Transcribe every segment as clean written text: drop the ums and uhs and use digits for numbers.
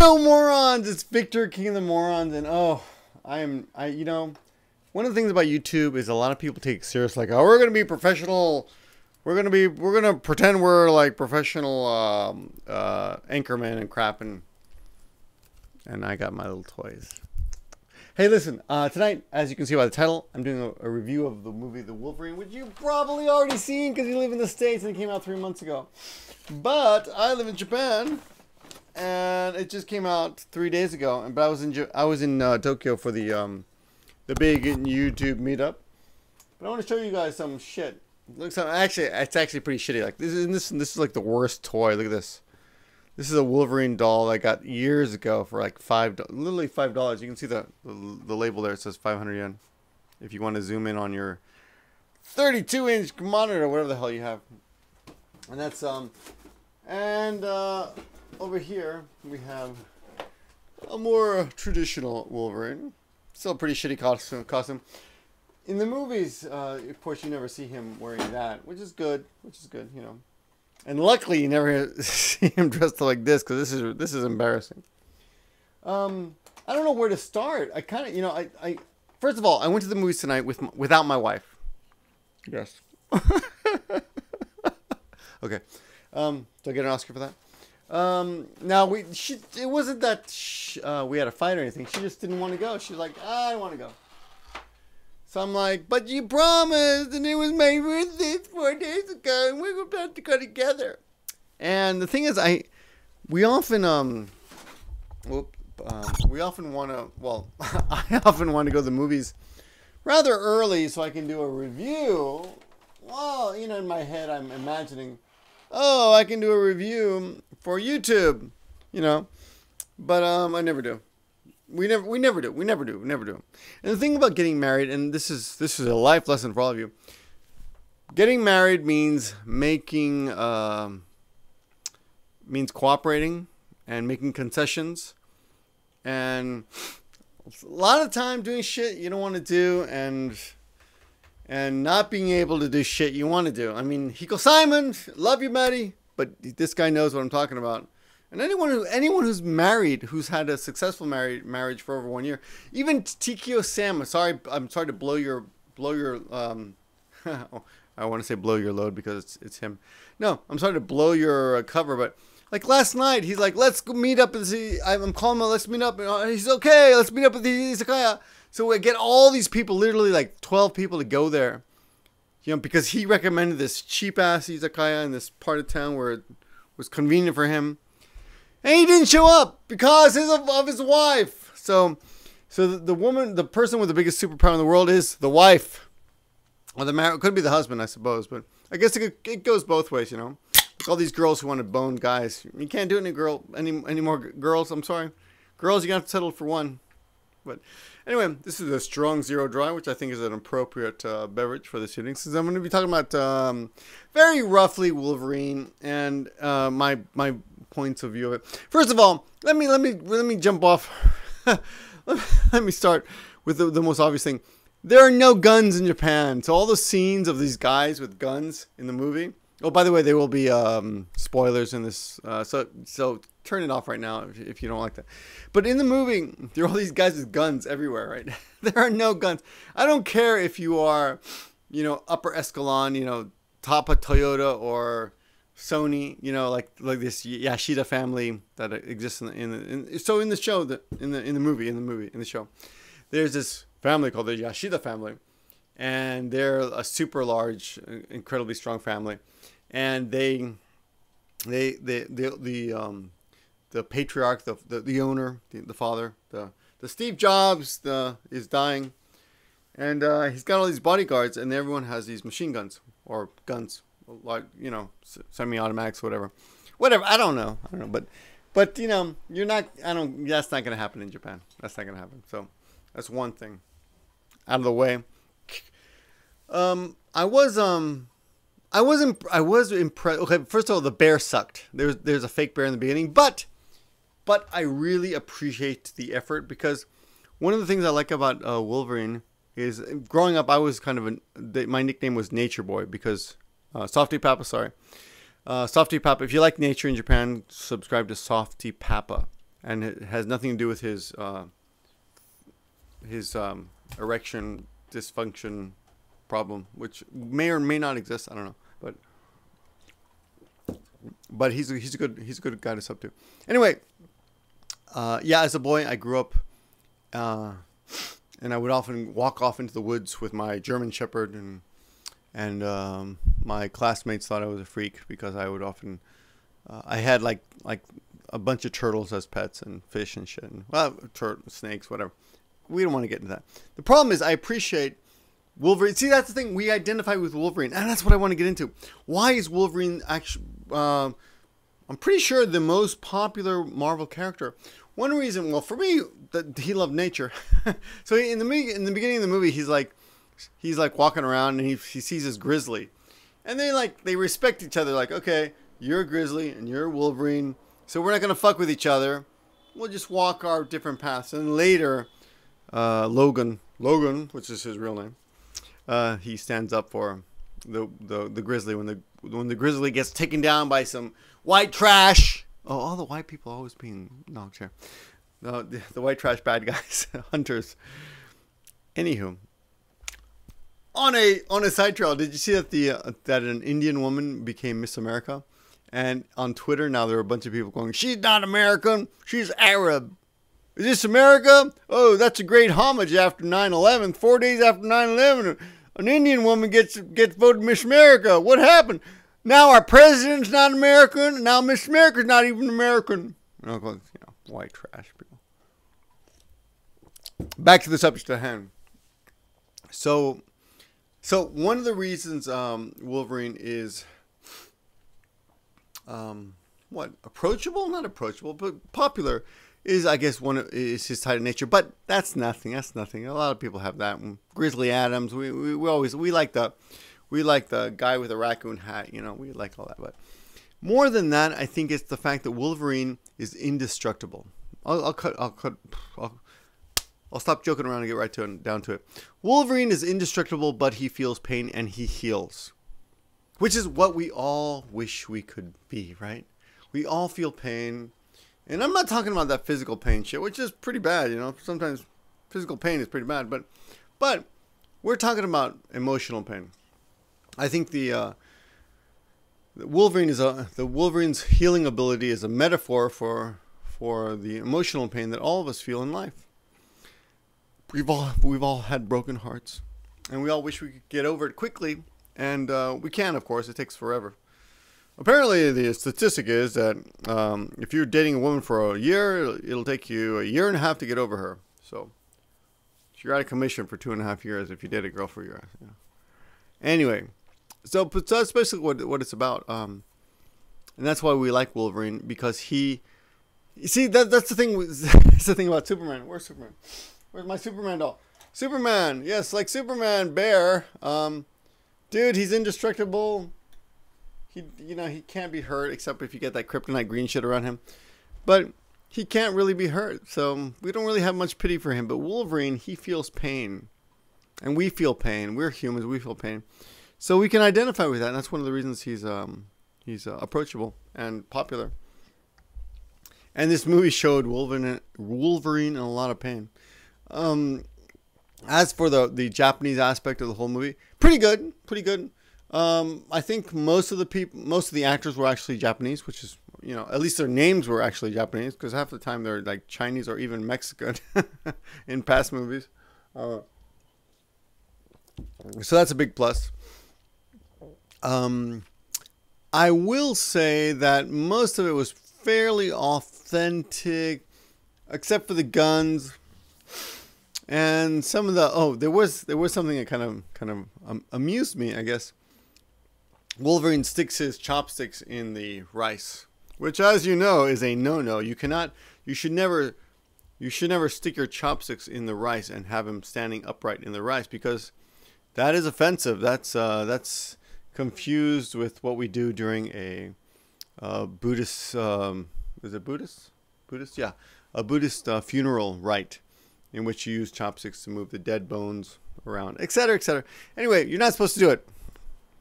no morons. It's Victor, King of the Morons, and you know, one of the things about YouTube is a lot of people take it serious, like, oh, we're gonna be professional. We're gonna pretend we're like professional anchorman and crap, and I got my little toys. Hey, listen, tonight, as you can see by the title, I'm doing a review of the movie The Wolverine, which you've probably already seen because you live in the States and it came out 3 months ago. But I live in Japan, and it just came out 3 days ago. But I was in Tokyo for the big YouTube meetup. But I want to show you guys some shit. Looks actually, it's actually pretty shitty. Like this is like the worst toy. Look at this. This is a Wolverine doll I got years ago for like literally $5. You can see the label there. It says 500 yen. If you want to zoom in on your 32-inch monitor, whatever the hell you have. And that's over here we have a more traditional Wolverine. Still a pretty shitty costume. In the movies, of course, you never see him wearing that, which is good. You know. And luckily, you never see him dressed like this, because this is embarrassing. I don't know where to start. I kind of, you know, I first of all, I went to the movies tonight without my wife. Yes. Okay. Do I get an Oscar for that? Now it wasn't that we had a fight or anything. She just didn't want to go. She was like, I don't want to go. So I'm like, but you promised, and it was my birthday 4 days ago, and we were about to go together. And the thing is, we often want to, well, I often want to go to the movies rather early so I can do a review. Well, you know, in my head, I'm imagining, oh, I can do a review for YouTube, you know, but I never do. We never do. And the thing about getting married, and this is a life lesson for all of you. Getting married means means cooperating and making concessions, and a lot of time doing shit you don't want to do, and not being able to do shit you want to do. I mean, Hiko Simon, love you, Maddie, but this guy knows what I'm talking about. And anyone who's married, who's had a successful marriage for over 1 year, even Tikio Sam, I'm sorry to blow your I want to say blow your load because it's him. No, I'm sorry to blow your cover, but like last night, he's like, let's go meet up and see. I'm calling him, let's meet up. And he's okay. Let's meet up at the izakaya. So we get all these people, literally like 12 people, to go there, you know, because he recommended this cheap ass izakaya in this part of town where it was convenient for him. And he didn't show up because of his wife. So the person with the biggest superpower in the world is the wife. Or it could be the husband, I suppose. But I guess it goes both ways, you know. Like all these girls who want to bone guys. You can't do any more girls. I'm sorry. Girls, you're going to have to settle for one. But anyway, this is a strong zero dry, which I think is an appropriate beverage for this evening. Since I'm going to be talking about very roughly Wolverine and my points of view of it. First of all, let me jump off. let me start with the most obvious thing. There are no guns in Japan. So all the scenes of these guys with guns in the movie. Oh, by the way, there will be spoilers in this. So turn it off right now if you don't like that. But in the movie, there are all these guys with guns everywhere, right? There are no guns. I don't care if you are, you know, upper echelon, you know, Tapa Toyota or Sony, you know, like this Yashida family that exists in the show, in the show, there's this family called the Yashida family, and they're a super large, incredibly strong family, and the patriarch, the owner, the father, the Steve Jobs is dying, and he's got all these bodyguards, and everyone has these machine guns or guns. Like, you know, semi-automatics, whatever. I don't know, but you know, that's not gonna happen in Japan. That's not gonna happen. So that's one thing out of the way. I was impressed. Okay, first of all, the bear sucked. There's a fake bear in the beginning, but I really appreciate the effort, because one of the things I like about Wolverine is, growing up, I was kind of my nickname was Nature Boy, because Softy Papa, sorry. Softy Papa, if you like nature in Japan, subscribe to Softy Papa. and it has nothing to do with his erection dysfunction problem, which may or may not exist. I don't know, but he's a good guy to sub to. Anyway, yeah, as a boy, I grew up, and I would often walk off into the woods with my German Shepherd, and my classmates thought I was a freak because I would often, I had like a bunch of turtles as pets and fish and shit, and well, snakes, whatever. We don't want to get into that. The problem is I appreciate Wolverine. See, that's the thing. We identify with Wolverine, and that's what I want to get into. Why is Wolverine actually, I'm pretty sure, the most popular Marvel character? One reason, well, for me, that he loved nature. So in the beginning of the movie, he's like walking around, and he sees this grizzly, and they respect each other. Like, okay, you're a grizzly and you're a Wolverine, so we're not gonna fuck with each other. We'll just walk our different paths. And later, Logan, which is his real name, he stands up for the grizzly when the grizzly gets taken down by some white trash. Oh, all the white people always being knocked here. The white trash bad guys, hunters. Anywho, on a side trail, did you see that that an Indian woman became Miss America? And on Twitter now there are a bunch of people going, "She's not American, she's Arab. Is this America? Oh, that's a great homage after 9/11. 4 days after 9/11, an Indian woman gets voted Miss America. What happened? Now our president's not American. Now Miss America's not even American." White trash people. Back to the subject at hand. So one of the reasons Wolverine is approachable, not approachable, but popular, is, I guess, is his tight nature. But that's nothing. A lot of people have that. Grizzly Adams. We like the guy with a raccoon hat. We like all that. But more than that, I think it's the fact that Wolverine is indestructible. I'll stop joking around and get right down to it. Wolverine is indestructible, but he feels pain and he heals, which is what we all wish we could be, right? We all feel pain. And I'm not talking about that physical pain shit, which is pretty bad, Sometimes physical pain is pretty bad, but we're talking about emotional pain. I think the Wolverine's healing ability is a metaphor for the emotional pain that all of us feel in life. We've all had broken hearts, and we all wish we could get over it quickly, and we can, of course. It takes forever. Apparently, the statistic is that if you're dating a woman for a year, it'll take you a year and a half to get over her. So you're out of commission for 2.5 years if you date a girl for a year. Anyway, so that's basically what it's about. And that's why we like Wolverine, because you see, that's the thing. That's the thing about Superman. Where's Superman? Where's my Superman doll? Superman. Yes, like Superman, bear. Dude, he's indestructible. He can't be hurt except if you get that kryptonite green shit around him. But he can't really be hurt, so we don't really have much pity for him. But Wolverine, he feels pain. And we feel pain. We're humans, we feel pain. So we can identify with that, and that's one of the reasons he's approachable and popular. And this movie showed Wolverine in a lot of pain. As for the Japanese aspect of the whole movie, pretty good. I think most of the actors were actually Japanese, which is, at least their names were actually Japanese, because half the time they're like Chinese or even Mexican in past movies. So that's a big plus. I will say that most of it was fairly authentic, except for the guns. And some of there was something that kind of amused me, I guess. Wolverine sticks his chopsticks in the rice, which, as you know, is a no-no. You should never stick your chopsticks in the rice and have him standing upright in the rice, because that is offensive. That's confused with what we do during a Buddhist. Is it Buddhist? Buddhist, yeah, a Buddhist funeral rite, in which you use chopsticks to move the dead bones around, etc., etc. Anyway, you're not supposed to do it.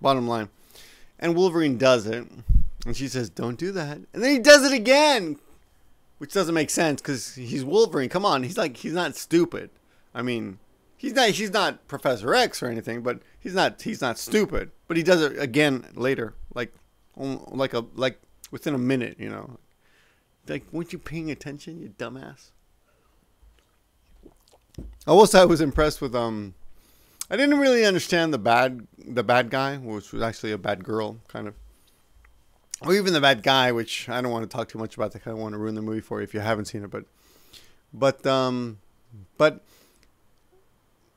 Bottom line. And Wolverine does it. And she says, "Don't do that." And then he does it again. which doesn't make sense because he's Wolverine. Come on, he's not stupid. I mean, he's not Professor X or anything, but he's not stupid. But he does it again later, like within a minute, you know. Like, weren't you paying attention, you dumbass? Also, I was impressed with I didn't really understand the bad guy, which was actually a bad girl, kind of. Or even the bad guy, which I don't want to talk too much about. I kind of want to ruin the movie for you if you haven't seen it. But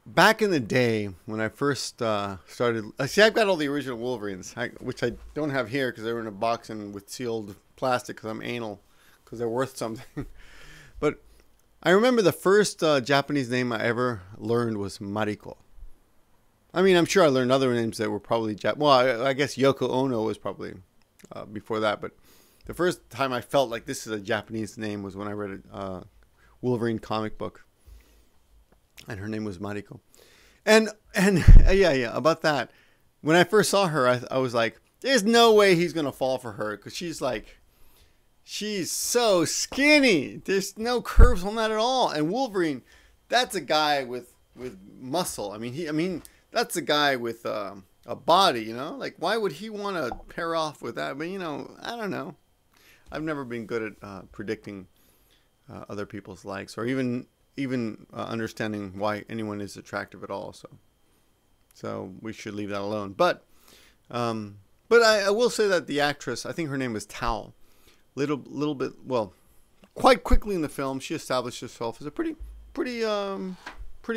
back in the day when I first started, see, I've got all the original Wolverines, which I don't have here because they were in a box and with sealed plastic because I'm anal, because they're worth something. But I remember the first Japanese name I ever learned was Mariko. I mean, I'm sure I learned other names that were probably well, I guess Yoko Ono was probably before that. But the first time I felt like this is a Japanese name was when I read a Wolverine comic book, and her name was Mariko. And yeah, about that. When I first saw her, I was like, there's no way he's gonna fall for her, because she's so skinny. There's no curves on that at all. And Wolverine, that's a guy with muscle. I mean, that's a guy with a body, you know? Like, why would he want to pair off with that? But, you know, I don't know. I've never been good at predicting other people's likes, or even understanding why anyone is attractive at all. So we should leave that alone. But I will say that the actress, I think her name was Tao, little bit, well, quite quickly in the film, she established herself as a pretty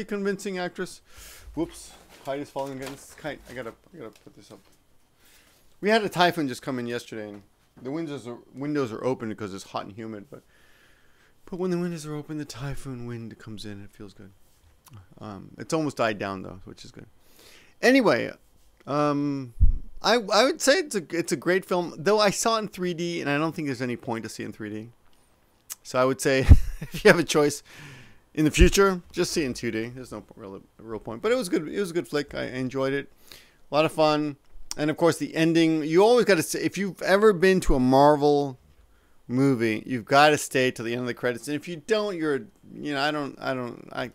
convincing actress. Whoops, kite is falling again. This kite, I gotta put this up. We had a typhoon just come in yesterday, and the windows are open because it's hot and humid. But when the windows are open, the typhoon wind comes in. It feels good. It's almost died down though, which is good. Anyway, I would say it's a great film, though I saw it in 3D, and I don't think there's any point to see it in 3D. So I would say if you have a choice in the future, just see it in 2D. There's no real point. But it was good. It was a good flick. I enjoyed it. A lot of fun. And of course, the ending. You always got to say, if you've ever been to a Marvel movie, you've got to stay till the end of the credits. And if you don't, I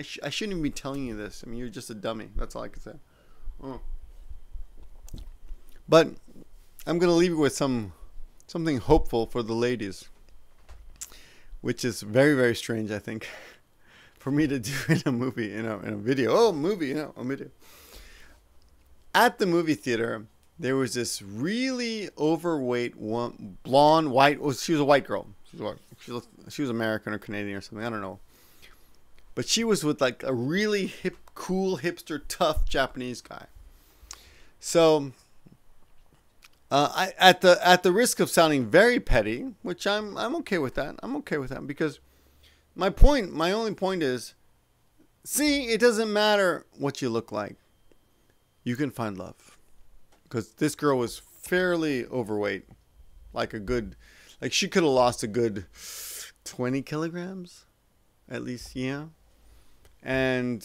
shouldn't even be telling you this. I mean, you're just a dummy. That's all I can say. Oh. But I'm going to leave you with something hopeful for the ladies, which is very, very strange, I think, for me to do in a movie, in a video. Oh, movie, a video. At the movie theater, there was this really overweight blonde, white. Well, she was a white girl. She was American or Canadian or something. I don't know. But she was with like a really hip, cool, hipster, tough Japanese guy. So at the risk of sounding very petty, which I'm okay with that. I'm okay with that, because my only point is, see, it doesn't matter what you look like. You can find love. Because this girl was fairly overweight, like she could have lost a good 20 kilograms, at least, yeah. And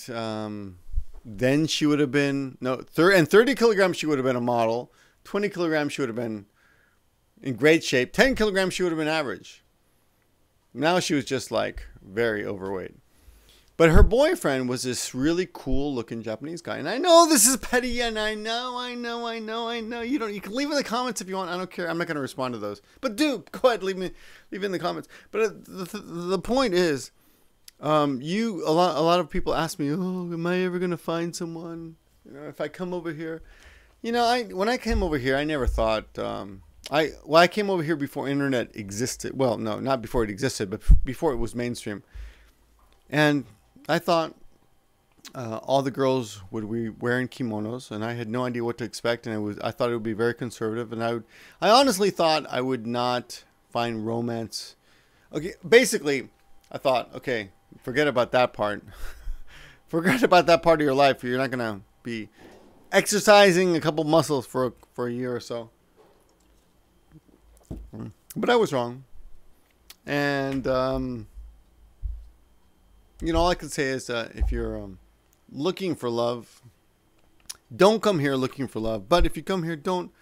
then she would have been 30 kilograms. She would have been a model. 20 kilograms, she would have been in great shape. 10 kilograms, she would have been average. Now she was just like very overweight. But her boyfriend was this really cool looking Japanese guy. And I know this is petty, and I know. You can leave in the comments if you want. I don't care. I'm not going to respond to those. But do go ahead, leave in the comments. But the point is, a lot of people ask me, oh, am I ever going to find someone? You know, if I come over here. You know, when I came over here, I never thought, I came over here before internet existed. Well, no, not before it existed, but before it was mainstream. And I thought all the girls would be wearing kimonos, and I had no idea what to expect. And I thought it would be very conservative. And I honestly thought I would not find romance. Okay, basically, I thought, okay, forget about that part. Forget about that part of your life. You're not going to be exercising a couple muscles for a year or so. But I was wrong. And all I can say is that if you're looking for love, don't come here looking for love. But if you come here, don't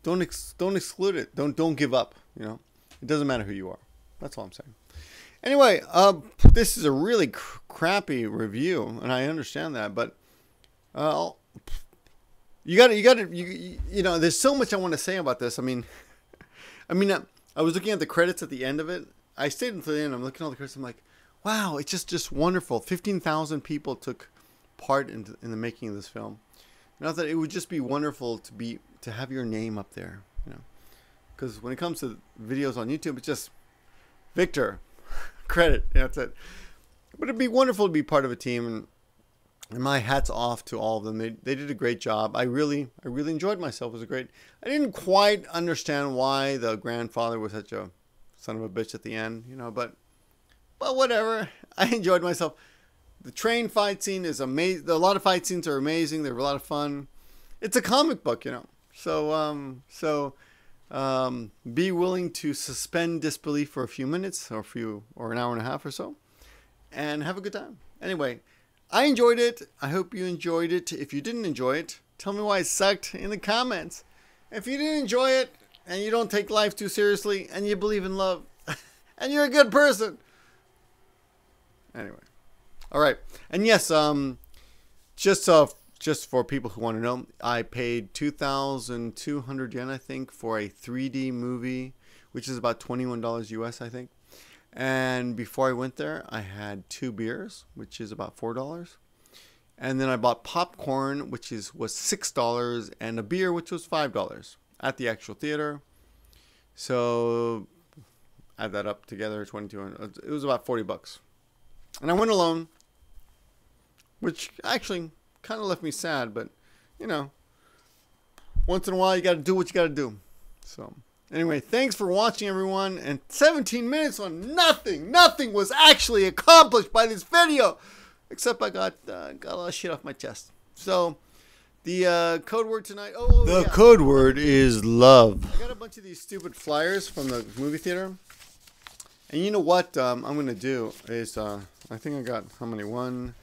don't exclude it. Don't give up. You know, it doesn't matter who you are. That's all I'm saying. Anyway, this is a really crappy review, and I understand that, but you know, there's so much I want to say about this. I mean, I was looking at the credits at the end of it. I stayed until the end. I'm looking at all the credits. I'm like, wow, it's just wonderful. 15,000 people took part in the making of this film. And I thought it would just be wonderful to have your name up there, you know, because when it comes to videos on YouTube, it's just Victor, credit. Yeah, that's it. But it'd be wonderful to be part of a team, and my hat's off to all of them. They did a great job. I really enjoyed myself. It was a great. I didn't quite understand why the grandfather was such a son of a bitch at the end, you know, but whatever. I enjoyed myself. The train fight scene is amazing. A lot of fight scenes are amazing. They're a lot of fun. It's a comic book, you know. So be willing to suspend disbelief for a few minutes or an hour and a half or so, and have a good time. Anyway, I enjoyed it. I hope you enjoyed it. If you didn't enjoy it, tell me why it sucked in the comments. If you didn't enjoy it and you don't take life too seriously and you believe in love and you're a good person. Anyway. All right. And yes, just for people who want to know, I paid 2,200 yen, I think, for a 3D movie, which is about $21 US, I think. And before I went there, I had 2 beers, which is about $4. And then I bought popcorn, which was $6, and a beer, which was $5 at the actual theater. So add that up together, 2,200. It was about $40. And I went alone, which actually kind of left me sad, but you know, once in a while you got to do what you got to do. So anyway, thanks for watching, everyone. And 17 minutes on nothing. Nothing was actually accomplished by this video, except I got a lot of shit off my chest. So the code word tonight. The code word is love. I got a bunch of these stupid flyers from the movie theater, and you know what I'm gonna do is I think I got how many? 1,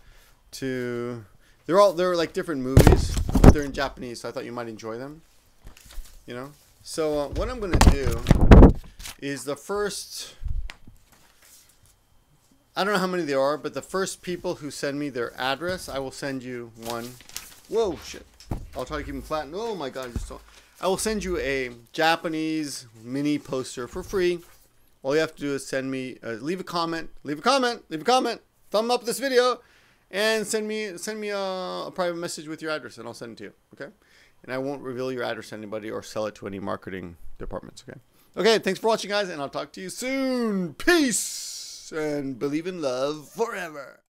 2. They're like different movies, but they're in Japanese, so I thought you might enjoy them. You know. So what I'm gonna do is the first. I don't know how many there are, but the first people who send me their address, I will send you one. Whoa, shit! I'll try to keep them flat. Oh my god! I will send you a Japanese mini poster for free. All you have to do is send me, leave a comment, thumb up this video, and send me a private message with your address, and I'll send it to you. Okay? And I won't reveal your address to anybody or sell it to any marketing departments. Okay? Okay. Thanks for watching, guys, and I'll talk to you soon. Peace and believe in love forever.